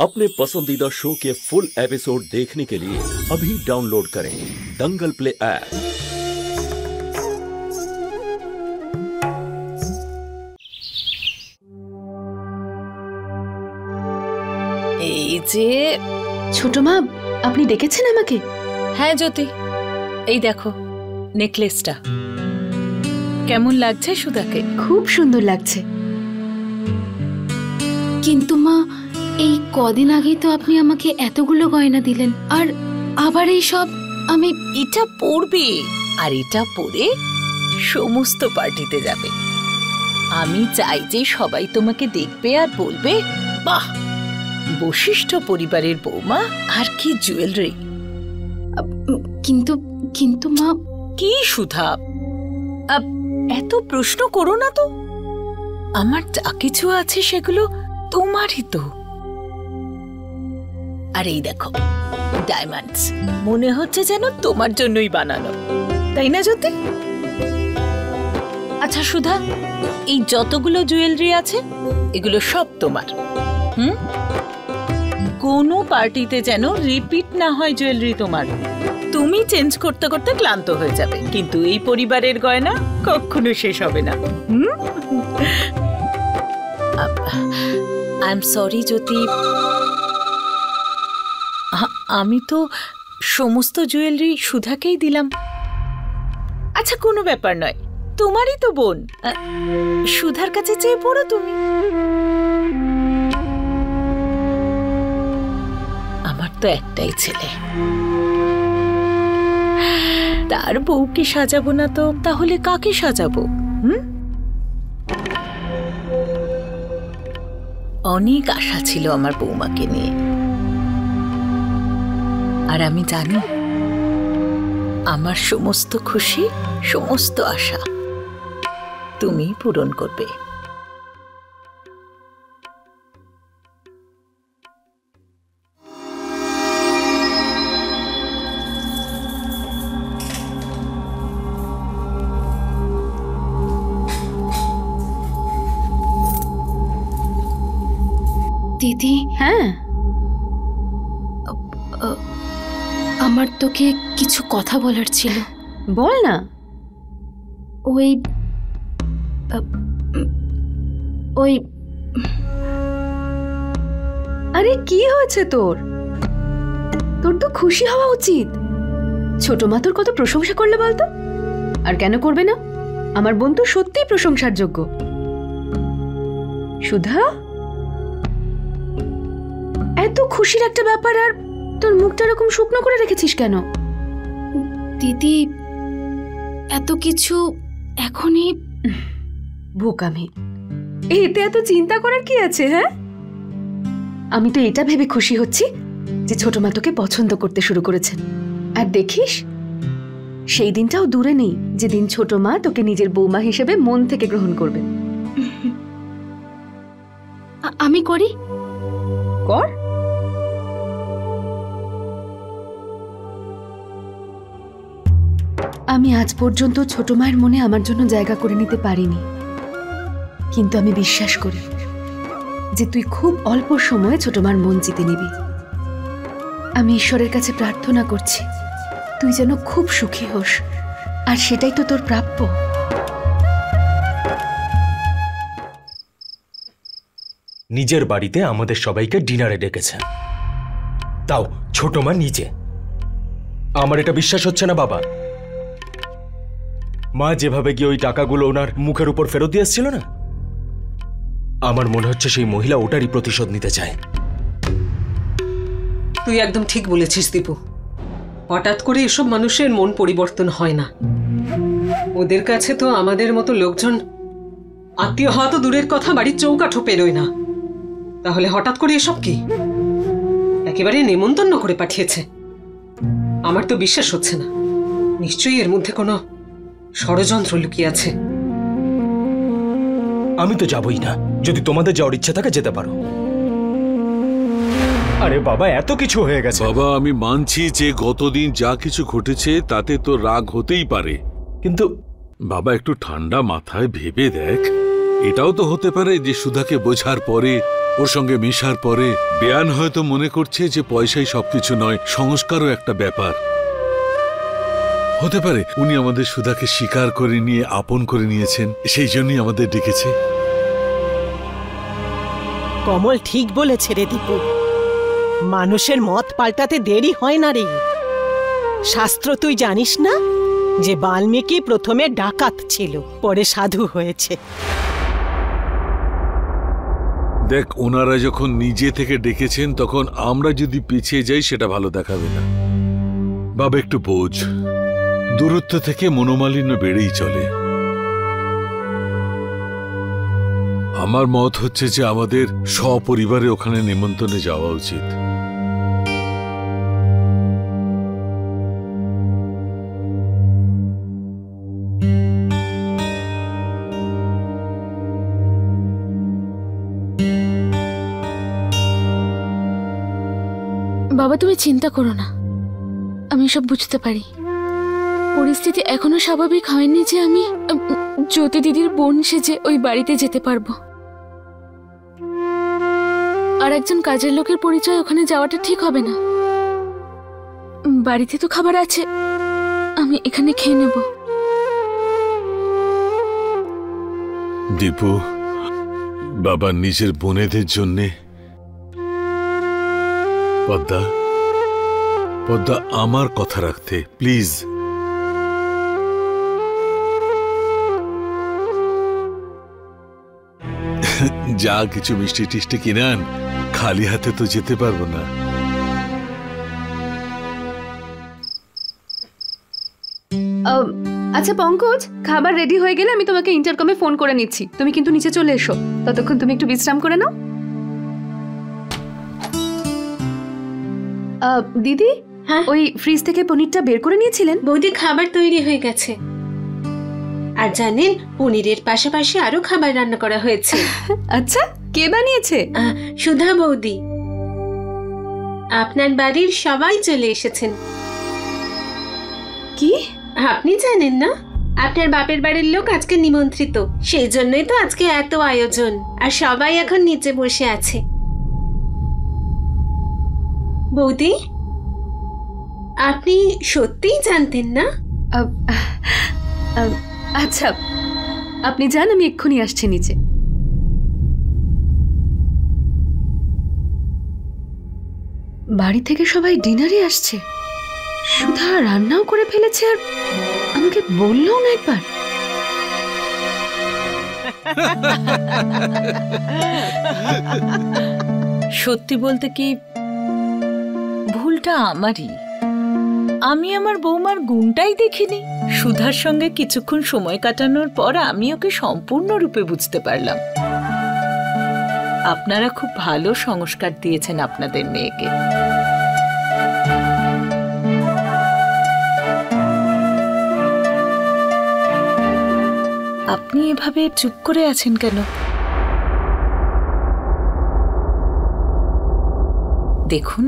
अपने पसंदीदा शो के फुल एपिसोड देखने के लिए अभी डाउनलोड करें दंगल प्ले ऐप। এই যে ছোট মা, আপনি ডেকেছেন আমাকে? হ্যাঁ জ্যোতি, এই দেখো নেকলেসটা কেমন লাগছে সুধাকে? খুব সুন্দর লাগছে। কিন্তু মা, এই কদিন আগেই তো আপনি আমাকে এতগুলো গয়না দিলেন, আর আবার এই সব আমি এটা পরবে আর এটা পরে সমস্ত পার্টিতে যাবে। আমি চাই যে সবাই তোমাকে দেখবে আর বলবে, বাহ, বশিষ্ঠ পরিবারের বৌমা, আর কি জুয়েলারি। কিন্তু কিন্তু মা। কি সুধা, এত প্রশ্ন করো না তো। আমার যা কিছু আছে সেগুলো তোমারই তো। আর এই দেখো ডায়মন্ডস, মনে হচ্ছে যেন তোমার জন্যই বানানো, তাই না জ্যোতি? আচ্ছা সুধা, এই যতগুলো জুয়েলারি আছে এগুলো সব তোমার। কোনো পার্টিতে যেন রিপিট না হয় জুয়েলারি তোমার। তুমি চেঞ্জ করতে করতে ক্লান্ত হয়ে যাবে, কিন্তু এই পরিবারের গয়না কখনো শেষ হবে না। আই এম সরি জ্যোতি, আমি তো সমস্ত জুয়েলারি সুধাকেই দিলাম। আচ্ছা কোনো ব্যাপার নয়, তোমারই তো বোন, সুধার কাছে চেয়ে পড়ো তুমি। আমার তো একটাই ছেলে, তার বউকে সাজাবো না তো তাহলে কাকে সাজাবো? অনেক আশা ছিল আমার বৌমাকে নিয়ে, আর আমি জানি আমার সমস্ত খুশি, সমস্ত আশা তুমি পূরণ করবে। দিদি। হ্যাঁ, আমার তোকে কিছু কথা বলার ছিল। বল না। ওই ওই আরে কি হয়েছে তোর? তোর তো খুশি হওয়া উচিত। ছোট মা তোর কত প্রশংসা করলে বলতো? আর কেন করবে না? আমার বোন তো সত্যিই প্রশংসার যোগ্য। সুধা, এত খুশির একটা ব্যাপার আর তোর মুখটা এরকম শুকনো করে রেখেছিস কেন? দিদি, এত কিছু এখনই। বোকামি, এতে এত চিন্তা করার কি আছে? হ্যাঁ, আমি তো এটা ভেবে খুশি হচ্ছি যে ছোট মা তোকে পছন্দ করতে শুরু করেছেন। আর দেখিস, সেই দিনটাও দূরে নেই যেদিন ছোট মা তোকে নিজের বৌমা হিসেবে মন থেকে গ্রহণ করবেন। আমি করি। কর। আমি আজ পর্যন্ত ছোট মায়ের মনে আমার জন্য জায়গা করে নিতে পারিনি, কিন্তু আমি বিশ্বাস করি যে তুই খুব অল্প সময়ে ছোট মার মন জিতে নিবি। আমি ঈশ্বরের কাছে প্রার্থনা করছি তুই যেন খুব সুখী হোস, আর সেটাই তো তোর প্রাপ্য। নিজের বাড়িতে আমাদের সবাইকে ডিনারে ডেকেছে, তাও ছোট মা নিজে। আমার এটা বিশ্বাস হচ্ছে না বাবা। মা যেভাবে গিয়ে ওই টাকাগুলো ওনার মুখের উপর ফেরত দিয়ে এসেছিল না, আমার মনে হচ্ছে সেই মহিলা ওটারই প্রতিশোধ নিতে চায়। তুই একদম ঠিক বলেছিস দীপু। হঠাৎ করে এসব মানুষের মন পরিবর্তন হয় না। ওদের কাছে তো আমাদের মতো লোকজন, আত্মীয় হওয়া তো দূরের কথা, বাড়ির চৌকাঠও পেরোয় না। তাহলে হঠাৎ করে এসব কি? একেবারে নেমন্তন্ন করে পাঠিয়েছে। আমার তো বিশ্বাস হচ্ছে না। নিশ্চয়ই এর মধ্যে কোনো ষড়যন্ত্র লুকিয়ে আছে। আমি তো যাবই না। যদি তোমাদের যাওয়ার ইচ্ছে থাকে যেতে পারো। আরে বাবা, এত কিছু হয়ে গেছে। বাবা, আমি মানছি যে গতদিন যা কিছু ঘটেছে তাতে তো রাগ হতেই পারে, কিন্তু বাবা একটু ঠান্ডা মাথায় ভেবে দেখ। এটাও তো হতে পারে যে সুধাকে বোঝার পরে ওর সঙ্গে মেশার পরে বেয়ান হয়তো মনে করছে যে পয়সাই সবকিছু নয়, সংস্কারও একটা ব্যাপার হতে পারে। উনি আমাদের সুধাকে স্বীকার করে নিয়ে আপন করে নিয়েছেন, সেই জন্যই আমাদের ডেকেছে। কমল ঠিক বলেছে রে দীপু, মানুষের মত পাল্টাতে দেরি হয় না রে। শাস্ত্র তুই জানিস না যে বাল্মীকি প্রথমে ডাকাত ছিল, পরে সাধু হয়েছে। দেখ, ওনারা যখন নিজে থেকে ডেকেছেন তখন আমরা যদি পিছিয়ে যাই সেটা ভালো দেখাবে না। বাবা একটু বোঝ, দূরত্ব থেকে মনোমালিন্য বেড়েই চলে। আমার মত হচ্ছে যে আমাদের সপরিবারে ওখানে নিমন্ত্রণে যাওয়া উচিত। বাবা তুমি চিন্তা করো না, আমি সব বুঝতে পারি। পরিস্থিতি এখনো স্বাভাবিক হয়নি যে আমি জ্যোতি দিদির বোন সেজে ওই বাড়িতে যেতে পারবো। আর একজন কাজের লোকের পরিচয় ওখানে যাওয়াটা ঠিক হবে না। বাড়িতে তো খাবার আছে, আমি এখানে খেয়ে নেব। দীপু, বাবা নিজের বোনেদের জন্যে পদ্মা আমার কথা রাখতে প্লিজ। যা কিছু মিষ্টি টিষ্টি কিনে আন, খালি হাতে তো যেতে পারবো না। আচ্ছা পঙ্কজ, খাবার রেডি হয়ে গেলে আমি তোমাকে ইন্টারকমে ফোন করে নিচ্ছি। তুমি কিন্তু নিচে চলে এসো, ততক্ষণ তুমি একটু বিশ্রাম করে নাও। দিদি, হ্যাঁ ওই ফ্রিজ থেকে পনিরটা বের করে নিয়েছিলেন? বৌদি, খাবার তৈরি হয়ে গেছে। আর জানেন, পনিরের পাশাপাশি আরো খাবার রান্না করা হয়েছে। আচ্ছা, কে বানিয়েছে? সুধা বৌদি। আপনার বাড়ির সবাই চলে এসেছেন। কি? আপনি জানেন না, আপনার বাপের বাড়ির লোক আজকে নিমন্ত্রিত, সেই জন্যই তো আজকে এত আয়োজন। আর সবাই এখন নিচে বসে আছে। বৌদি, আপনি সত্যিই জানতেন না? আচ্ছা, আপনি যান, আমি এক্ষুনি আসছি নিচে। বাড়ি থেকে সবাই ডিনারে আসছে, সুধা রান্নাও করে ফেলেছে, আর আমাকে বললো না একবার। সত্যি বলতে কি, ভুলটা আমারই। আমি আমার বৌমার গুণটাই দেখিনি। সুধার সঙ্গে কিছুক্ষণ সময় কাটানোর পর আমি ওকে সম্পূর্ণরূপে বুঝতে পারলাম। আপনারা খুব ভালো সংস্কার দিয়েছেন আপনাদের মেয়েকে। আপনি এভাবে চুপ করে আছেন কেন? দেখুন,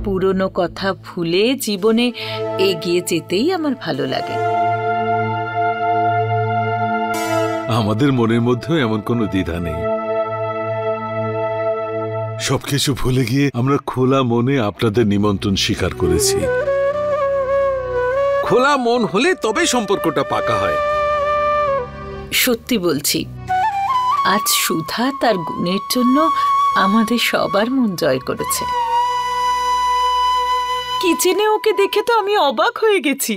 পুরনো কথা ভুলে জীবনে এগিয়ে যেতেই আমার ভালো লাগে। আমাদের মনের মধ্যেও এমন কোনো দ্বিধা নেই। সবকিছু ভুলে গিয়ে আমরা খোলা মনে আপনাদের নিমন্ত্রণ স্বীকার করেছি। খোলা মন হলে তবে সম্পর্কটা পাকা হয়। সত্যি বলছি, আজ সুধা তার গুণের জন্য আমাদের সবার মন জয় করেছে। কিচেনে ওকে দেখে তো আমি অবাক হয়ে গেছি।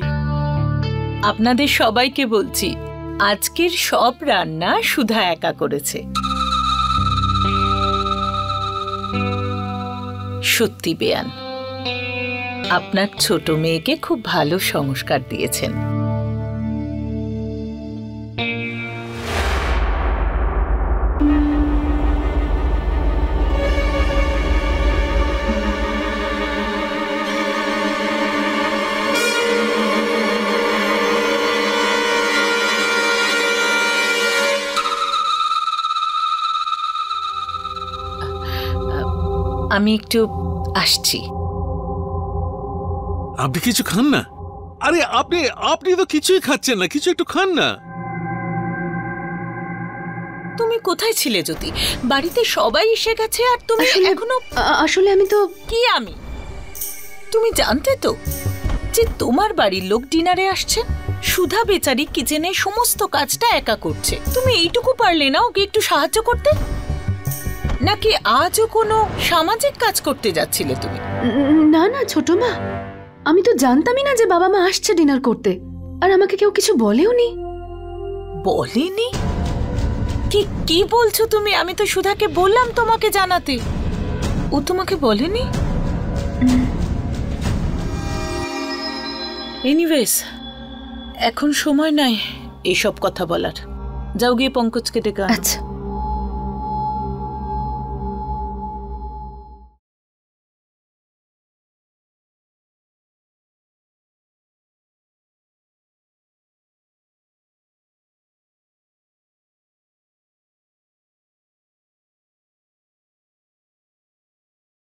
আপনাদের সবাইকে বলছি, আজকের সব রান্না সুধা একা করেছে। সত্যি বেয়ান, আপনার ছোট মেয়েকে খুব ভালো সংস্কার দিয়েছেন। আমি একটু আসছি। আপনি কিছু খান না? আরে আপনি তো কিছুই খাচ্ছেন না, কিছু একটু খান না। তুমি কোথায় ছিলে জ্যোতি? বাড়িতে সবাই এসে গেছে আর তুমি এখনো। আসলে আমি তো কি আমি? তুমি জানতে তো যে তোমার বাড়ির লোক ডিনারে আসছে? সুধা বেচারি কিচেনে সমস্ত কাজটা একা করছে, তুমি এইটুকু পারলে না ওকে একটু সাহায্য করতে? নাকি আজও কোনো সামাজিক কাজ করতে যাচ্ছিলে তুমি? না না ছোট মা, আমি তো জানতামই না যে বাবা মা আসছে ডিনার করতে, আর আমাকে কেউ কিছু বলেও নি। বলেনি? কি কি বলছো তুমি? আমি তো সুধাকে বললাম তোমাকে জানাতে, ও তোমাকে বলেনি? এনিওয়েজ, এখন সময় নাই এইসব কথা বলার। যাও গিয়ে পঙ্কজকে ডেকে আনো। আচ্ছা।